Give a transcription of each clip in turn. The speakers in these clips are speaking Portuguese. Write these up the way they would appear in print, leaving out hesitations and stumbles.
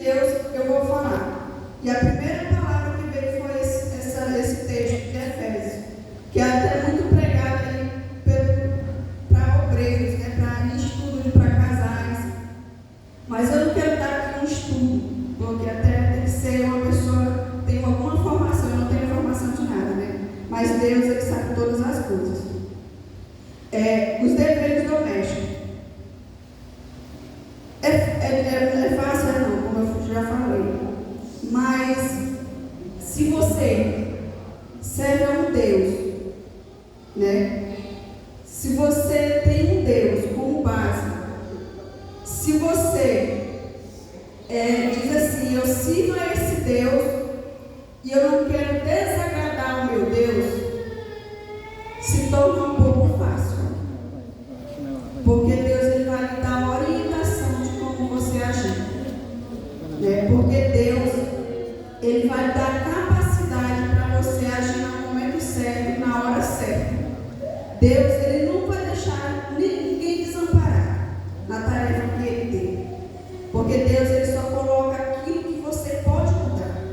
Deus eu vou falar. E a primeira palavra que veio foi esse texto de Efésios, que é até muito pregado aí para obreiros, né, para estudo, para casais. Mas eu não quero dar aqui um estudo, porque até tem que ser uma pessoa que tem alguma formação. Eu não tenho formação de nada, né? Mas Deus, Ele sabe todas as coisas. Os deveres domésticos. É fácil, não, como eu já falei. Mas se você serve a um Deus, né? Se você tem um Deus como base, se você diz assim, eu sirvo a esse Deus e eu não quero desagradar o meu Deus, se torna um pouco fácil. Porque Deus, Ele vai lhe dar a orientação de como você agir, né? Porque Deus, Ele vai dar capacidade para você agir no momento certo, na hora certa. Deus, Ele não vai deixar ninguém desamparar na tarefa que Ele tem. Porque Deus, Ele só coloca aquilo que você pode mudar,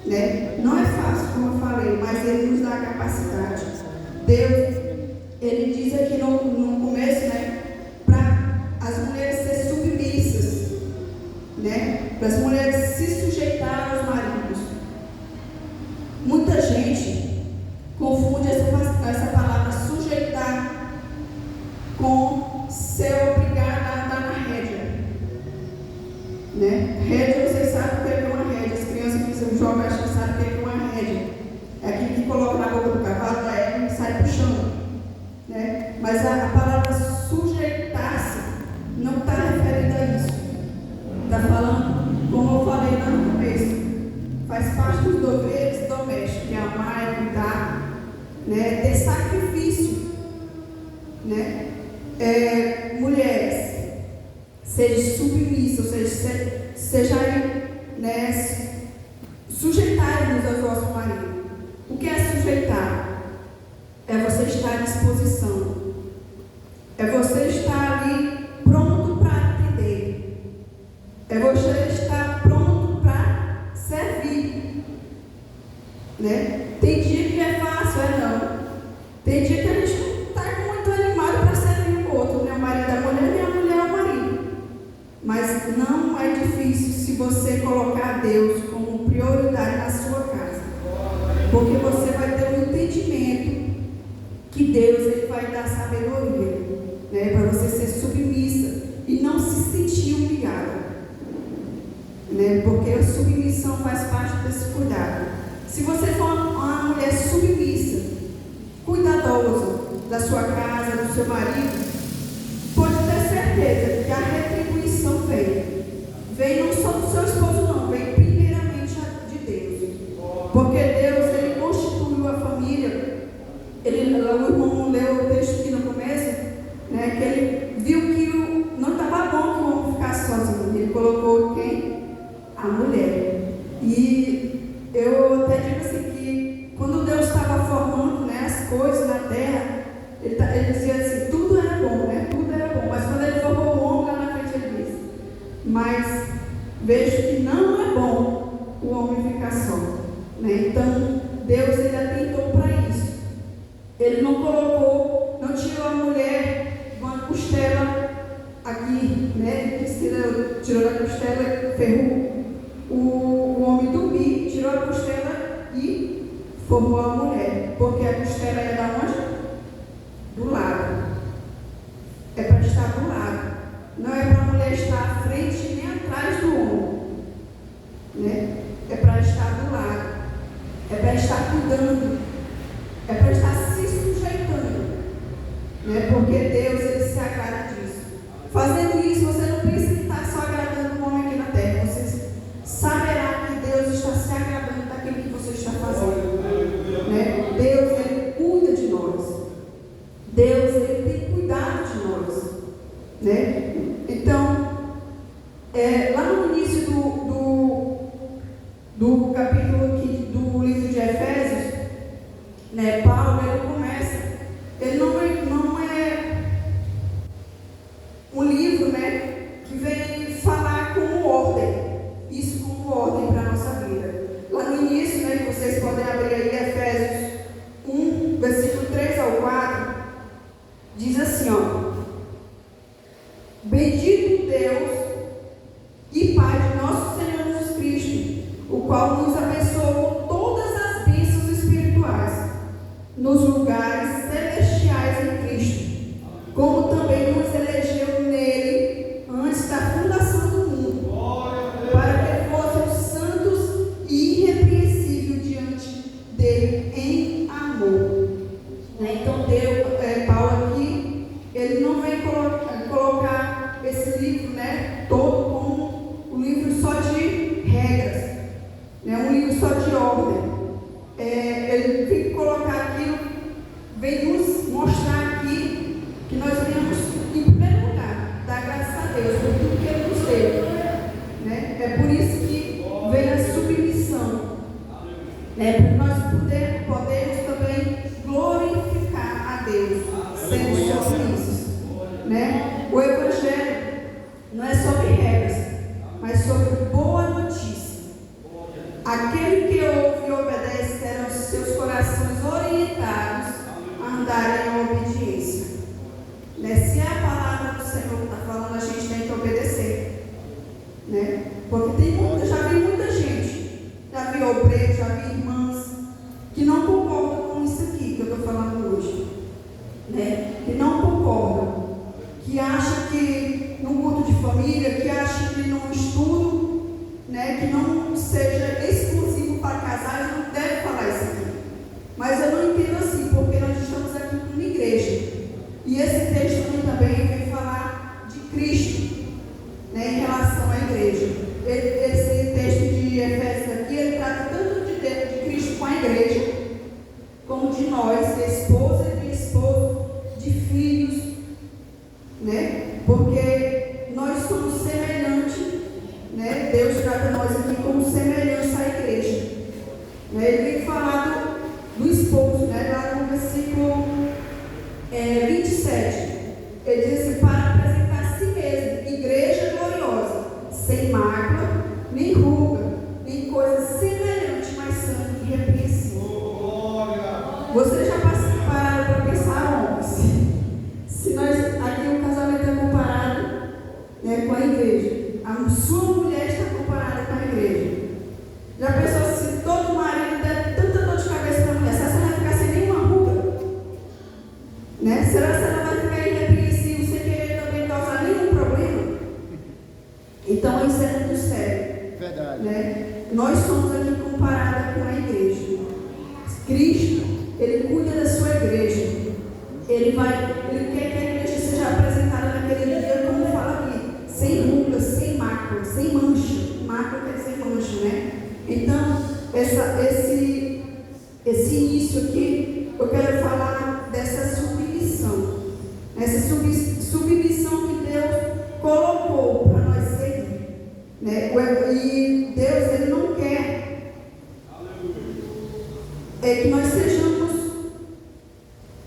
né? Não é fácil, como eu falei, mas Ele nos dá a capacidade. Deus, Ele diz aqui no começo, né, para as mulheres serem submissas, né, para as mulheres se sujeitarem aos maridos. Muita gente confunde essa palavra sujeitar com ser obrigada a andar na rédea, né? Rédea, vocês sabem o que é uma rédea. As crianças que jogam, acho que sabem o que é uma rédea. É aquilo que coloca na boca do cavalo, da égua e sai puxando, né? Mas a palavra sujeitar-se não está referida a isso. Está falando, como eu falei lá no começo, faz parte dos deveres domésticos, que é amar, cuidar, né? Ter sacrifício, né? Mulheres, sejam submissas, ou seja, sejam, né, sujeitarem-nos aos vossos maridos. O que é sujeitar? É você estar à disposição. É você estar ali pronto para atender. É você estar pronto para servir, né? Tem dia que é fácil, não. Tem dia que a gente não está muito animado para servir o outro, né? O marido da mulher e a mulher é o marido. Mas não é difícil se você colocar Deus como prioridade na sua casa. Porque você vai ter um entendimento que Deus, Ele vai dar sabedoria, né, para você ser submissa e não se sentir humilhada, né, porque a submissão faz parte desse cuidado. Se você for uma mulher submissa, cuidadosa da sua casa, do seu marido, pode ter certeza que a retribuição vem não só do seu esposo, não, vem primeiramente de Deus, porque Deus, Ele constituiu a família. O irmão leu o texto aqui no começo, né, que ele viu que não estava bom que o homem ficasse sozinho. Ele colocou quem? A mulher. E eu até digo assim que quando Deus estava formando, né, as coisas na terra, ele dizia assim, tudo era bom, né? Tudo era bom. Mas quando Ele formou o homem, lá na frente Ele disse, mas vejo que não é bom o homem ficar só, né? Então Deus, Ele atentou para isso. Ele não colocou, não tirou a mulher de uma costela aqui, né? Tirou da costela, ferrou o homem dormir, tirou a costela e formou a mulher. Porque a costela é da onde? Do lado. É para estar do lado. Não é para a mulher estar à frente nem atrás do homem, né? É para estar do lado. É para estar cuidando. É para estar se sujeitando, né? Porque Deus, Ele se agrada disso. Fazendo isso, você não pensa que está só agradando um homem aqui na terra. Você saberá que Deus está se agradando daquilo que você está fazendo, né? Deus, Ele cuida de nós. Deus, Ele tem cuidado de nós, né? Então, lá no início do capítulo aqui, do livro de Efésios, né, Paulo, ele começa, ele não é um livro, né, que vem falar como ordem, qual nos abençoou com todas as bênçãos espirituais nos lugares celestiais em Cristo, como também nos elegeu nele antes da fundação do mundo, para que fôssemos santos e irrepreensíveis diante dele em amor. Então, Paulo aqui, ele não vem colocar esse livro, todo como um livro só de regras, um livro só de ordem. Ele vem colocar aqui, vem nos mostrar aqui que nós venhamos, em primeiro lugar, dar graças a Deus por tudo que Ele nos deu. É por isso que vem a submissão, para nós podermos também glorificar a Deus, sendo submissos. O Evangelho não é sobre regras, mas sobre boa notícia. Aquele que ouve e obedece terão seus corações orientados a andarem em obediência. Se é a palavra do Senhor que está falando, a gente tem que obedecer. Porque já vi muita gente, já vi obreiros, já vi irmãs, que não concordam com isso aqui que eu estou falando hoje. Que não concordam, que acham que no culto de família, que acham que no estudo, que não seja exclusivo para casais, não deve falar isso aqui. Mas eu não entendo assim, porque nós estamos aqui como igreja. E esse texto também vem falar de Cristo, em relação à igreja. Esse texto de Efésios aqui, ele trata tanto de Cristo com a igreja, como de nós, de esposa e de esposo, de filhos, porque nós somos semelhantes, Deus trata nós aqui como semelhança à igreja. Ele vem falar do esposo, lá no versículo 27. Ele diz assim: para apresentar a si mesmo, igreja gloriosa, sem mácula, nem ruga, nem coisa semelhante, mas santa e irrepreensível. Vocês já pararam para pensar, homens? Se nós, aqui o casamento é comparado com a igreja, a sua mulher está comparada com a igreja. Já pensou se todo marido der tanta dor de cabeça para a mulher? Será que ela vai ficar sem nenhuma ruga? Será que ela vai ficar irrepreensível sem querer também causar nenhum problema? Então isso é muito sério. Verdade. Nós somos aqui comparados com a igreja. Cristo, Ele cuida da sua igreja. Ele quer que a igreja seja apresentada naquele dia, como fala aqui, sem rugas, sem mácula, sem mancha. Mácula quer dizer mancha, Então, esse início aqui, eu quero falar dessa submissão. Essa submissão que Deus colocou para nós seguir. E Deus, Ele não quer que nós sejamos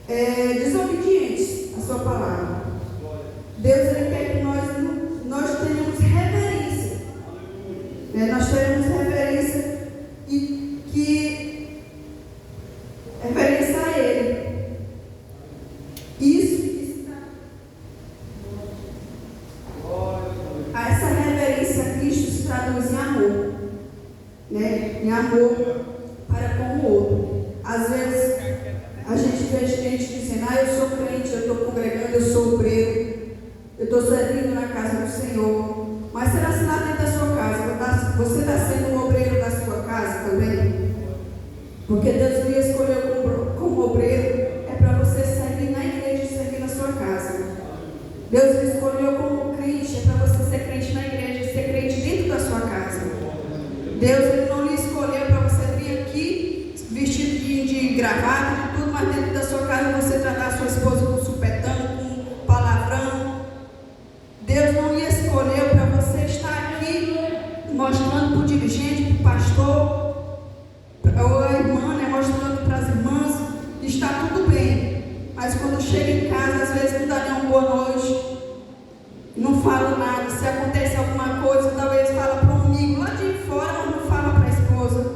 desobedientes à sua palavra. Deus, Ele quer que nós tenhamos reverência. Nós teremos reverência e que reverência a Ele. Essa reverência a Cristo se traduz em amor. Em amor para com o outro. Às vezes a gente vê gente dizendo: eu sou crente, eu estou congregando, eu sou obreiro, eu estou servindo na casa do Senhor. Mas será que lá dentro da sua casa você está sendo um obreiro da sua casa também? Porque Deus lhe escolheu como obreiro é para você servir na igreja e servir na sua casa. Deus lhe escolheu como crente é para você ser crente na igreja e ser crente dentro da sua casa. Deus, Ele não lhe escolheu para você vir aqui vestido de gravata, de tudo, mas dentro da sua casa você tratar a sua esposa com supetão, com palavrão. Deus não lhe escolheu para você estar aqui mostrando para o dirigente, para o pastor, ou a irmã, mostrando para as irmãs que está tudo bem. Mas quando chega em casa, às vezes não dá nem uma boa noite, não fala nada. Se acontece alguma coisa, talvez fala para um amigo lá de fora, mas não fala para a esposa.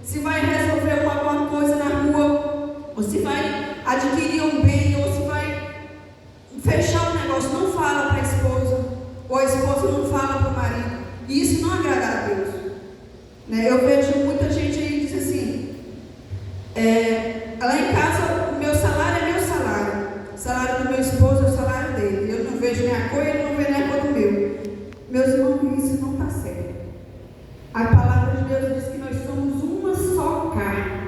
Se vai resolver alguma coisa na rua, ou se vai adquirir um bem, ou se vai fechar um negócio, não fala para a esposa, ou a esposa não fala para o marido. E isso não agrada a Deus. Né? Eu vejo muita gente aí que diz assim, lá em casa o meu salário é meu salário. O salário do meu esposo é o salário dele. Eu não vejo nem a cor, ele não vê nem a cor do meu. Meus irmãos, isso não está certo. A palavra de Deus diz que nós somos uma só carne.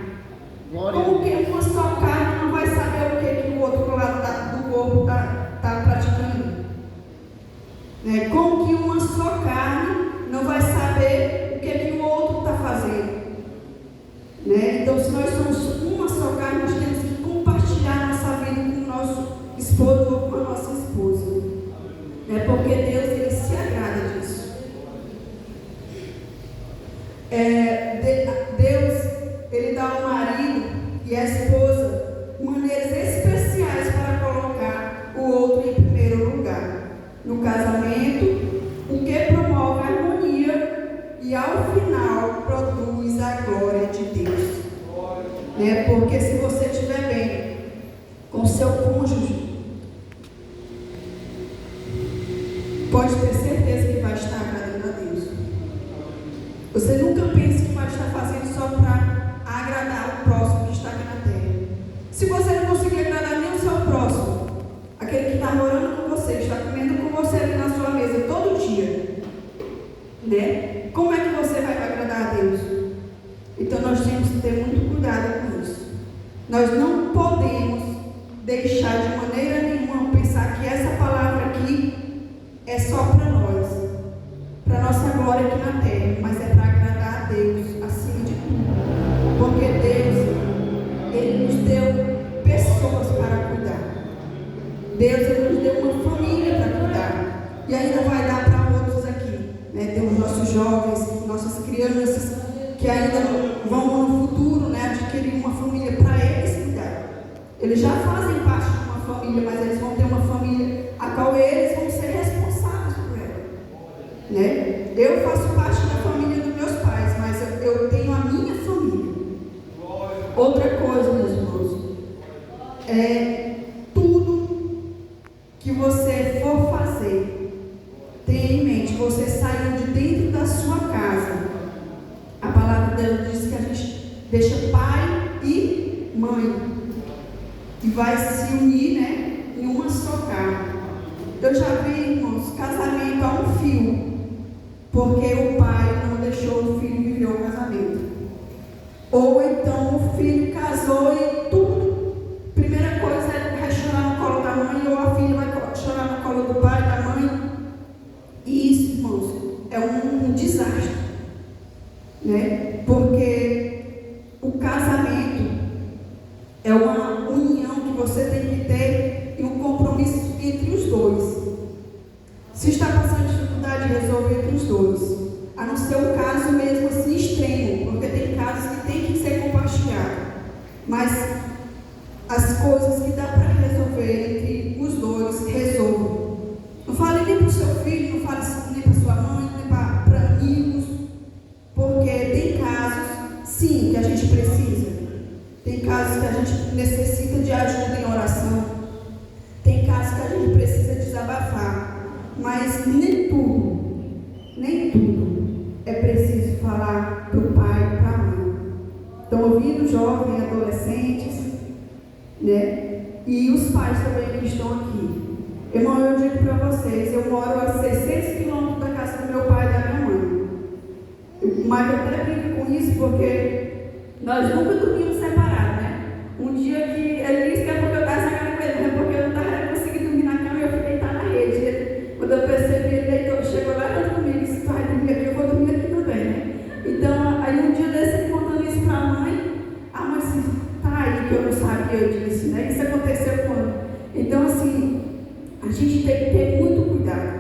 Como que uma só carne não vai saber o que o outro lado do corpo está praticando? Né? Como que uma só carne não vai saber o que o outro está fazendo? Né? Então, se nós somos uma só carne, nós temos que compartilhar nossa vida com o nosso esposo ou com a nossa esposa. Né? Porque Deus, Ele se agrada disso. Deus, Ele dá ao marido e à esposa maneiras especiais para colocar o outro em primeiro lugar. No casamento, o que promove a harmonia e ao final produz a glória de Deus. Né? Porque se você estiver bem com seu cônjuge, pode ter certeza que vai estar agradando a Deus. Você nunca pense que vai estar fazendo só para agradar o próximo que está aqui na terra. Se você não conseguir agradar nem o seu próximo, aquele que está morando com você, que está comendo com você ali na sua mesa todo dia, né? Como é que você vai agradar a Deus? Então nós temos que ter muito cuidado com isso. Nós não podemos deixar de maneira nenhuma pensar que essa palavra aqui é só para nós, para nossa glória aqui na terra, mas é para agradar a Deus acima de tudo. Porque Deus, Ele nos deu pessoas para cuidar. Deus, Ele nos deu uma família para cuidar. E ainda vai dar para outros aqui. Né? Temos nossos jovens, nossas crianças, que ainda vão no futuro, né, adquirir uma família para eles cuidar. Eles já fazem parte de uma família, mas eles vão ter uma família a qual eles vão ser responsáveis por ela. Né? Eu faço parte da família dos meus pais, mas eu tenho a minha família. Outra coisa, meus irmãos, tudo que você for fazer, tenha em mente, você saiu de dentro da sua casa. A palavra de Deus diz que a gente deixa pai e mãe e vai se unir, né, em uma só carne. Eu já vi, irmãos, casamento a um fio, porque o pai não deixou o filho viver o casamento. Ou então o filho casou e tudo, primeira coisa vai chorar no colo da mãe, ou a filha vai chorar no colo do pai, da mãe. E isso, irmãos, é um desastre. Né? Porque o casamento é uma união que você tem que ter e um compromisso entre os dois. Se está passando dificuldade de resolver entre os dois, a não ser um caso mesmo assim extremo, porque tem casos que tem que ser compartilhados, mas as coisas que dá para resolver entre os dois, resolvam. Não fale nem para o seu filho, não fale nem para sua mãe, nem para amigos, porque tem casos, sim, que a gente precisa. Tem casos que a gente necessita de ajuda em oração. Tem casos que a gente precisa desabafar. Mas nem tudo é preciso falar para o pai e para a mãe. Estão ouvindo, jovens, adolescentes, né? E os pais também que estão aqui. Irmão, eu digo para vocês, eu moro a 600 quilômetros da casa do meu pai e da minha mãe. Mas eu até brinco com isso porque nós nunca dormimos separados, né? Um dia que ele disse que é porque eu estava sacando com ele, não é porque eu não estava conseguindo dormir na cama e eu fiquei estar na rede. Quando eu percebi, ele deitou, chegou lá junto comigo e disse: tu vai dormir aqui, eu vou dormir aqui também, né? Então, aí um dia desse, ele contando isso para a mãe disse: tá aí que eu não sabia, eu disse, né? Isso aconteceu quando? Então, assim, a gente tem que ter muito cuidado.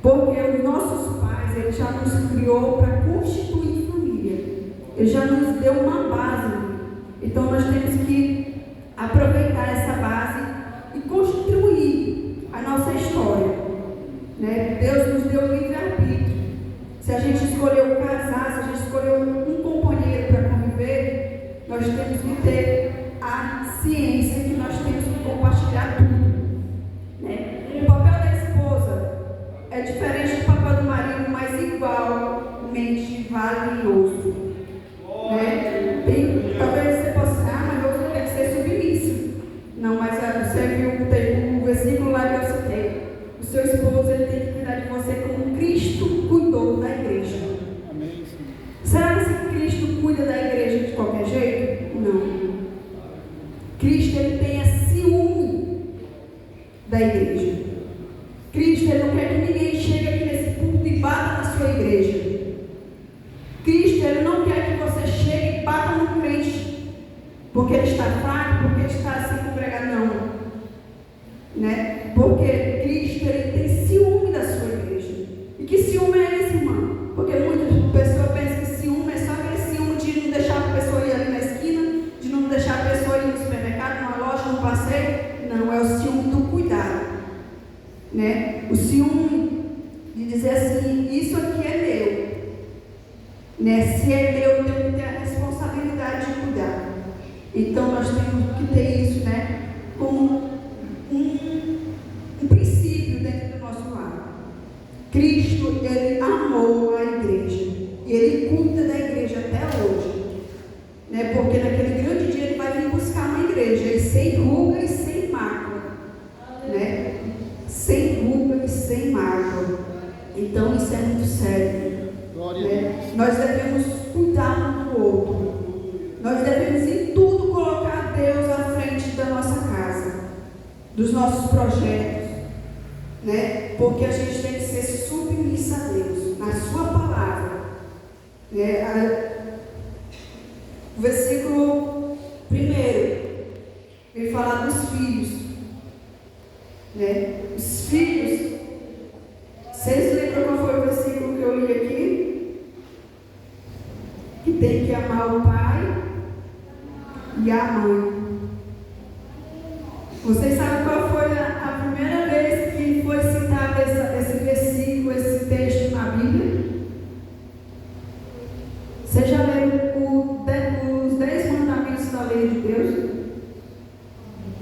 Porque os nossos pais, eles já nos criou para constituir família. Ele já nos deu uma base. Então nós temos que aproveitar essa base e construir a nossa história. Né? Deus nos deu livre-arbítrio. Se a gente escolheu casar, se a gente escolheu um companheiro para conviver, nós temos que ter a ciência que nós temos que compartilhar tudo. Né? O papel da esposa é diferente do papel do marido, mas igualmente vale igreja. Cristo, Ele não quer que você chegue e bata no crente, porque ele está fraco, porque ele está sem congregar, não. Né? Porque Cristo, Ele tem ciúme da sua igreja. E que ciúme é esse, irmão? Porque muitas pessoas pensam que ciúme é só aquele ciúme de não deixar a pessoa ir ali na esquina, de não deixar a pessoa ir no supermercado, numa loja, num passeio. Não, é o ciúme do cuidado. Né? O ciúme de dizer assim, isso aqui é meu. Né? Se é meu, eu tenho que ter a responsabilidade de cuidar. Então nós temos que ter isso, né, como um princípio dentro do nosso lar. Cristo, Ele amou a igreja. E Ele cuida da igreja até hoje. Né? Porque naquele grande dia Ele vai vir buscar uma igreja sem ruga e sem mácula. Né? Sem ruga e sem mácula. Então isso é muito sério. Né? Nós devemos cuidar um do outro. Nós devemos em tudo colocar Deus à frente da nossa casa, dos nossos projetos, né? Porque a gente tem que ser submissa a Deus, na sua palavra. O versículo 1, ele fala dos filhos. Né? Os filhos, vocês lembram qual foi o versículo que eu li aqui? Que tem que amar o pai e a mãe. Vocês sabem qual foi a primeira vez que foi citado esse versículo, esse texto na Bíblia? Vocês já leram os 10 mandamentos da lei de Deus?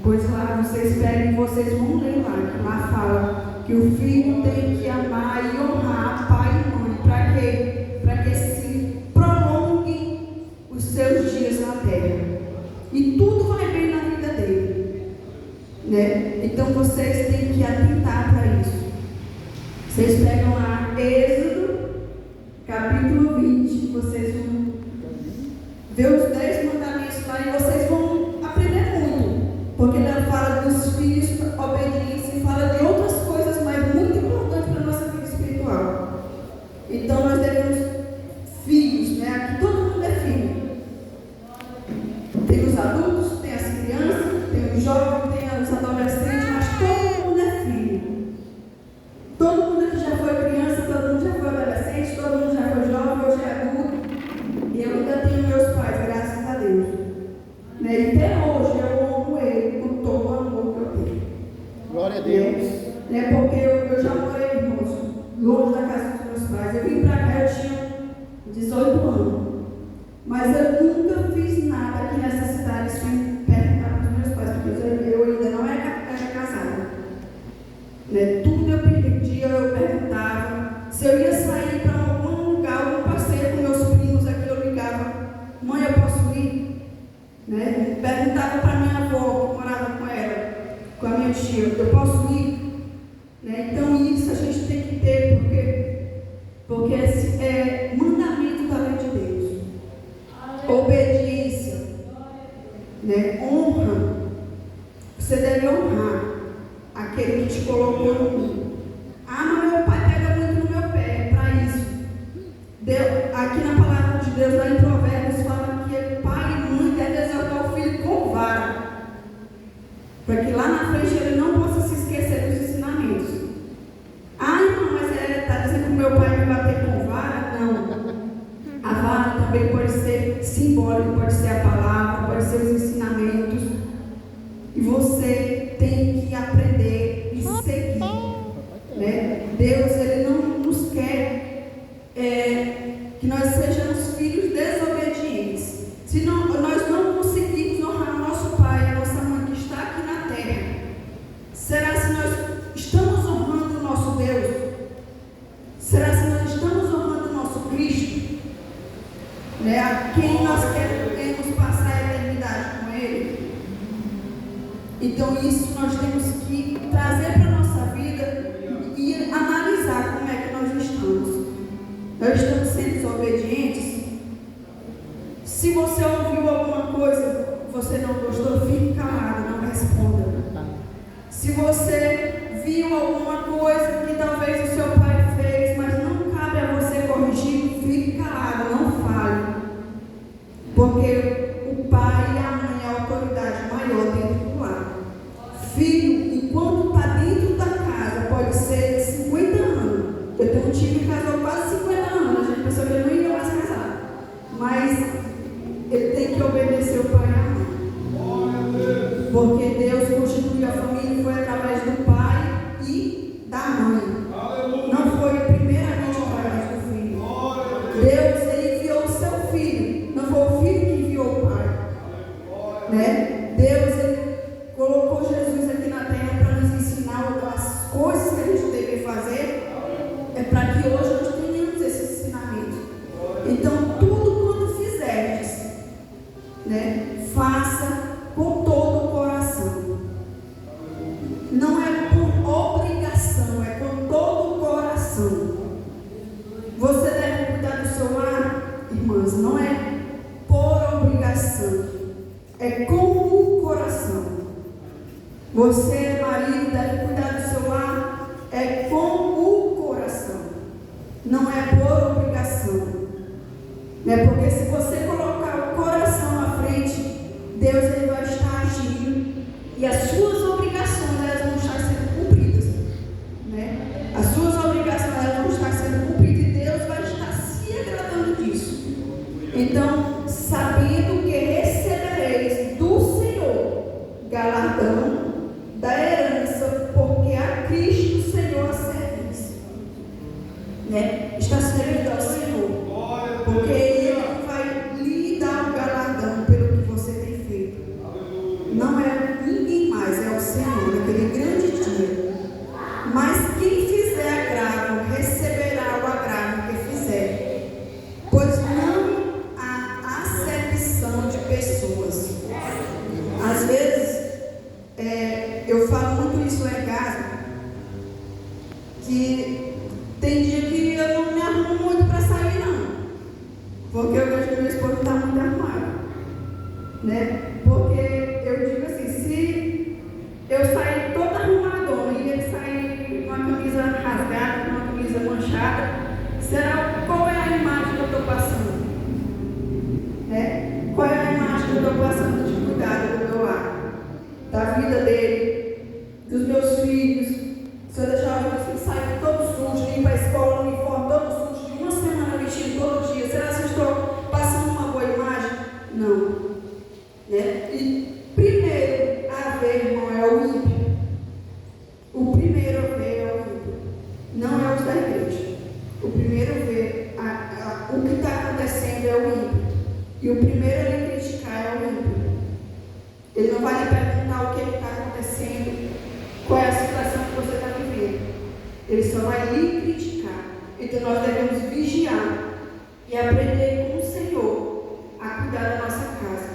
Pois lá vocês peguem e vocês vão ler lá, que lá fala que o filho tem que amar e honrar pai e mãe. Para quê? Para que se prolonguem os seus dias na terra. E tudo vai bem na vida dele. Né? Então vocês têm que atentar para isso. Vocês pegam lá Êxodo, capítulo 20. Vocês vão ver os 10 mandamentos lá e vocês vão aprender muito. Porque ela fala dos filhos, obediência, e fala de outras coisas, mas muito importantes para a nossa vida espiritual. Então nós devemos filhos, né? Aqui todo mundo é filho. Tem os adultos, tem as crianças, tem os jovens, tem os adolescentes, mas todo mundo é filho. Todo mundo que já foi criança, todo mundo já foi adolescente, todo mundo já foi jovem, hoje é adulto. E eu ainda tenho meus pais, graças a Deus. Né? E até hoje eu amo ele com todo o amor que eu tenho. Glória a Deus. Né? Porque eu já morei, irmãos, longe da casa dos meus pais. Eu vim para cá, eu tinha 18 anos. Mas eu nunca fiz nada aqui nessa cidade sem perguntar para os meus pais, porque eu ainda não era casada. Né? Tudo eu pedia, eu perguntava. Se eu ia sair para algum lugar, algum passeio com meus primos aqui, eu ligava: mãe, eu posso ir? Né? Perguntava para minha avó, que morava com ela, com a minha tia: eu posso ir? Né? Então isso a gente tem que ter, porque esse é mandamento da lei de Deus. Obediência, né? Honra. Você deve honrar aquele que te colocou no mundo. Ah, mas meu pai pega muito no meu pé. Para isso, aqui na palavra de Deus, lá em Provérbios, fala que pai e mãe devem exortar o filho com vara, para que lá na frente ele não possa se esquecer dos ensinamentos. Ah, irmão, mas está dizendo que o meu pai me bater com vara? Não. A vara também pode ser simbólico, pode ser a palavra, pode ser os ensinamentos. E você tem que aprender e seguir. Né? Deus, Ele não nos quer que nós sejamos filhos desobedientes. Se nós não conseguimos honrar o nosso pai, a nossa mãe que está aqui na terra, será se nós estamos honrando o nosso Deus? Será se nós estamos honrando o nosso Cristo? Né? A quem nós queremos passar a eternidade com Ele? Então isso nós temos que trazer para a nossa vida e analisar como é que nós estamos. Nós estamos sendo desobedientes? Se você ouviu alguma coisa, você não gostou, fique calado, não responda. Se você viu alguma coisa que talvez o seu pai fez, mas não cabe a você corrigir, Deus, Ele enviou o seu Filho. Não foi o Filho que enviou o Pai. Né? Deus, Ele colocou Jesus aqui na terra para nos ensinar as coisas que a gente deve fazer. É para que hoje nós tenhamos esse ensinamento. Então, tudo quando fizerdes, né, faça com todo o coração. Não é por obrigação, é com todo o coração. Você deve cuidar do seu lar, irmãs, não é por obrigação, é com o coração. Você, marido, deve cuidar do seu lar, é com o coração, não é por obrigação. Né? Porque se você colocar o coração à frente, Deus, Ele vai estar agindo e as suas obrigações elas vão estar sendo cumpridas. Né? As suas obrigações elas vão estar sendo cumpridas e Deus vai estar se agradando disso. Então, sabendo que recebereis do Senhor galardão da herança, porque a Cristo Senhor a servis. Né? Está servindo ao Senhor. Porque Ele vai lhe dar o galardão pelo que você tem feito. Não é ninguém mais, é o Senhor, naquele grande dia. Mas quem fizer agravo, receberá o agravo que fizer. Pois não há acepção de pessoas. Às vezes, eu falo muito isso lá em casa, que tem dia que eu não me arrumo muito para sair, não. Porque eu vejo que meu esposo está muito arrumado. Né? Porque eu digo assim, se eu sair toda arrumadona e ele sair com uma camisa rasgada, com uma camisa manchada, qual é a imagem que eu estou passando? Né? Qual é a imagem que eu estou passando de cuidado do meu lar? Da vida dele, dos meus filhos. Se eu deixar os meus filhos saírem todos sujos, ir para a escola, uniforme todo sujo, de uma semana vestindo todo dia, será que eu estou passando uma boa imagem? Não. Né? E primeiro a ver, irmão, é o ímpio. O primeiro a ver é o ímpio. Não é os da igreja. O primeiro a ver o que está acontecendo é o ímpio. E o primeiro a lhe criticar é o ímpio. Ele não vai lhe perguntar o que está acontecendo, qual é a situação que você está vivendo. Ele só vai lhe criticar. Então nós devemos vigiar e aprender com o Senhor a cuidar da nossa casa.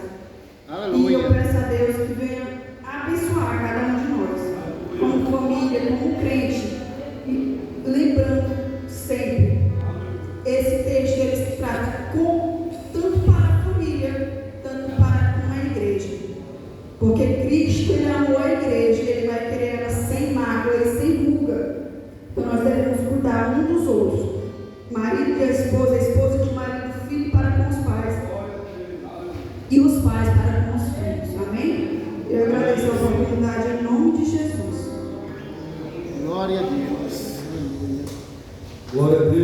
Aleluia. E eu peço a Deus que venha abençoar cada um de nós, como família, como crente, e lembrando sempre, esse texto ele se trata tanto para a família, tanto para com a igreja, porque Cristo ele amou a igreja e ele vai querer ela sem mágoa e sem ruga. Então nós devemos cuidar um dos outros, marido e a esposa de marido, filho para com os pais, e os pais para com